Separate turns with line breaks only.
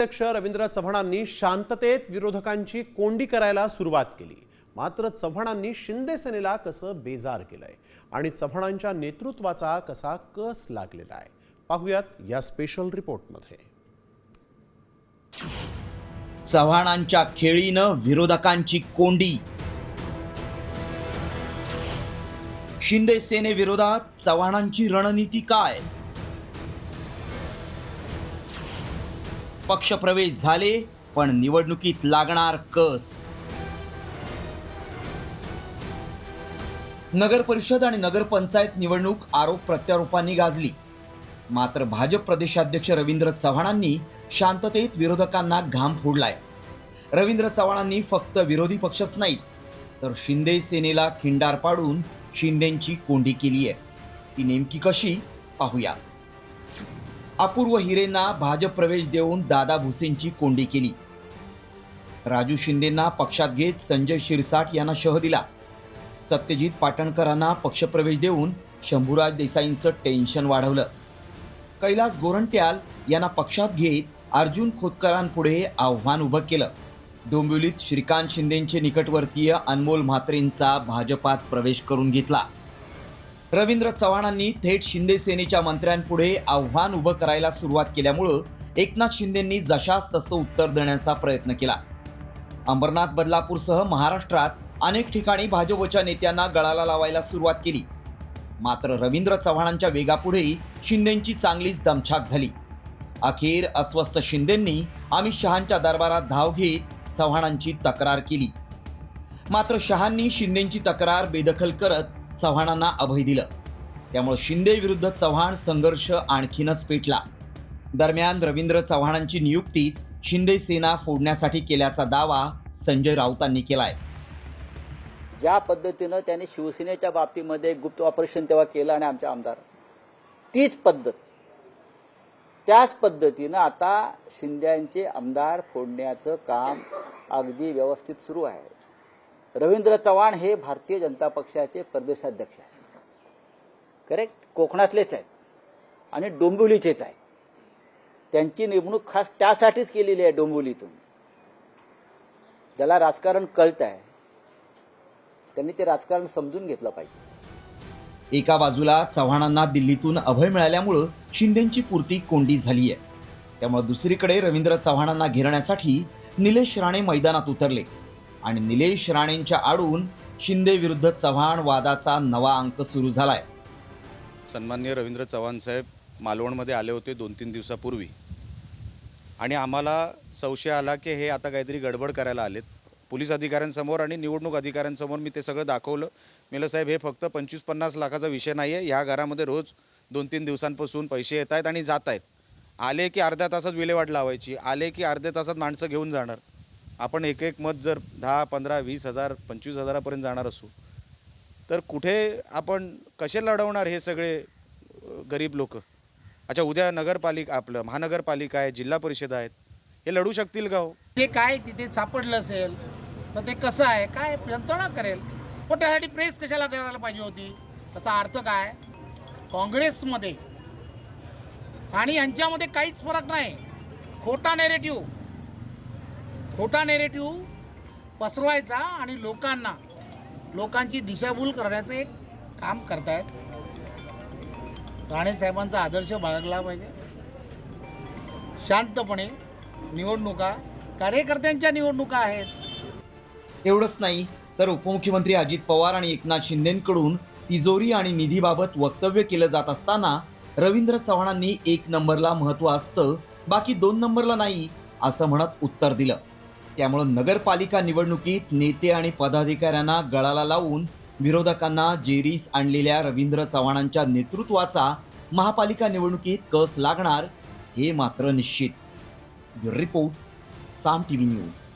अध्यक्ष रवींद्र चव्हाणांनी शांततेत विरोधकांची कोंडी करायला सुरुवात केली। मात्र चव्हाणांनी शिंदे सेनेला कसं बेजार केलंय आणि चव्हाणांच्या नेतृत्वाचा कसा कस लागलेला आहे, पाहूयात या स्पेशल रिपोर्टमध्ये।
चव्हाणांच्या खेळीनं विरोधकांची कोंडी। शिंदे सेनेविरोधात चव्हाणांची रणनीती काय? पक्षप्रवेश झाले पण निवडणुकीत लागणार कस। नगर परिषद आणि नगरपंचायत निवडणूक आरोप प्रत्यारोपांनी गाजली। मात्र भाजप प्रदेशाध्यक्ष रवींद्र चव्हाणांनी शांततेत विरोधकांना घाम फोडलाय। रवींद्र चव्हाणांनी फक्त विरोधी पक्षच नाहीत तर शिंदे सेनेला खिंडार पाडून शिंदेंची कोंडी केली आहे। ती नेमकी कशी, पाहूया। अपूर्व हिरेंना भाजप प्रवेश देऊन दादा भुसेंची कोंडी केली। राजू शिंदेंना पक्षात घेत संजय शिरसाट यांना शह दिला। सत्यजित पाटणकरांना पक्षप्रवेश देऊन शंभूराज देसाईंचं टेन्शन वाढवलं। कैलास गोरंट्याल यांना पक्षात घेत अर्जुन खोतकरांपुढे आव्हान उभं केलं। डोंबिवलीत श्रीकांत शिंदेंचे निकटवर्तीय अनमोल म्हात्रेंचा भाजपात प्रवेश करून घेतला। रवींद्र चव्हाणांनी थेट शिंदे सेनेच्या मंत्र्यांपुढे आव्हान उभं करायला सुरुवात केल्यामुळं एकनाथ शिंदेंनी जशास तसं उत्तर देण्याचा प्रयत्न केला। अंबरनाथ बदलापूरसह महाराष्ट्रात अनेक ठिकाणी भाजपच्या नेत्यांना गळाला लावायला सुरुवात केली। मात्र रवींद्र चव्हाणांच्या वेगापुढे शिंदेंची चांगलीच दमछाक झाली। अखेर अस्वस्थ शिंदेंनी अमित शहांच्या दरबारात धाव घेत चव्हाणांची तक्रार केली। मात्र शहांनी शिंदेंची तक्रार बेदखल करत चव्हाणांना अभय दिलं। त्यामुळे शिंदे विरुद्ध चव्हाण संघर्ष आणखीनच पेटला। दरम्यान रवींद्र चव्हाणांची नियुक्तीच शिंदे सेना फोडण्यासाठी केल्याचा दावा संजय राऊतांनी केलाय।
ज्या पद्धतीनं त्यांनी शिवसेनेच्या बाबतीमध्ये गुप्त ऑपरेशन तेव्हा केलं आणि आमचे आमदार, तीच पद्धत त्याच पद्धतीनं आता शिंदेचे आमदार फोडण्याचं काम अगदी व्यवस्थित सुरू आहे। रवींद्र चव्हाण हे भारतीय जनता पक्षाचे प्रदेशाध्यक्ष आहेत, करेक्ट, कोकणातलेच आहेत आणि डोंबिवलीचेच आहेत। त्यांची नेमणूक खास त्यासाठीच केलेली आहे डोंबिवलीतून। ज्याला राजकारण कळत आहे त्यांनी ते राजकारण समजून घेतलं पाहिजे।
एका बाजूला चव्हाणांना दिल्लीतून अभय मिळाल्यामुळं शिंदेंची पुरती कोंडी झाली आहे। त्यामुळे दुसरीकडे रवींद्र चव्हाणांना घेरण्यासाठी निलेश राणे मैदानात उतरले आणि निलेश राणेंच्या आडून शिंदे विरुद्ध चव्हाण वादाचा नवा अंक सुरू झालाय।
सन्माननीय रवींद्र चव्हाण साहेब मालवणमध्ये आले होते 2-3 दिवसापूर्वी आणि आम्हाला संशय आला की हे आता काहीतरी गडबड करायला आलेत। पोलीस अधिकाऱ्यांसमोर आणि निवडणूक अधिकाऱ्यांसमोर मी ते सगळं दाखवलं। म्हणलं साहेब, हे फक्त 25-50 लाखाचा विषय नाही आहे। ह्या घरामध्ये रोज 2-3 दिवसांपासून पैसे येत आहेत आणि जात आहेत। आले की अर्ध्या तासात विल्हेवाट लावायची, आले की अर्ध्या तासात माणसं घेऊन जाणार। आपण एक एक मत जर 10, 15, 20 हजार 25 हजारापर्यंत जाणार असू तर कुठे आपण कसे लढवणार हे सगळे गरीब लोक? अच्छा, उद्या नगरपालिका, आपलं महानगरपालिका आहे, जिल्हा परिषद आहेत, हे लढू शकतील का हो?
ते काय तिथे सापडलं असेल तर ते कसं आहे, काय यंत्रणा करेल, पण त्यासाठी प्रेस कशाला करायला पाहिजे होती? त्याचा अर्थ काय? काँग्रेसमध्ये आणि यांच्यामध्ये काहीच फरक नाही। खोटा नेरेटिव्ह पसरवायचा आणि लोकांची दिशाभूल करण्याचं एक काम करतायत। राणे साहेबांचा आदर्श बाळगला पाहिजे। शांतपणे निवडणुका, कार्यकर्त्यांच्या निवडणुका आहेत।
एवढंच नाही तर उपमुख्यमंत्री अजित पवार आणि एकनाथ शिंदेंकडून तिजोरी आणि निधीबाबत वक्तव्य केलं जात असताना रवींद्र चव्हाणांनी 1 नंबरला महत्त्व असतं, बाकी 2 नंबरला नाही असं म्हणत उत्तर दिलं। त्यामुळे नगरपालिका निवडणुकीत नेते आणि पदाधिकाऱ्यांना गळाला लावून विरोधकांना जेरीस आणलेल्या रवींद्र चव्हाणांच्या नेतृत्वाचा महापालिका निवडणुकीत कस लागणार हे मात्र निश्चित। ब्युरो रिपोर्ट, साम टीव्ही न्यूज।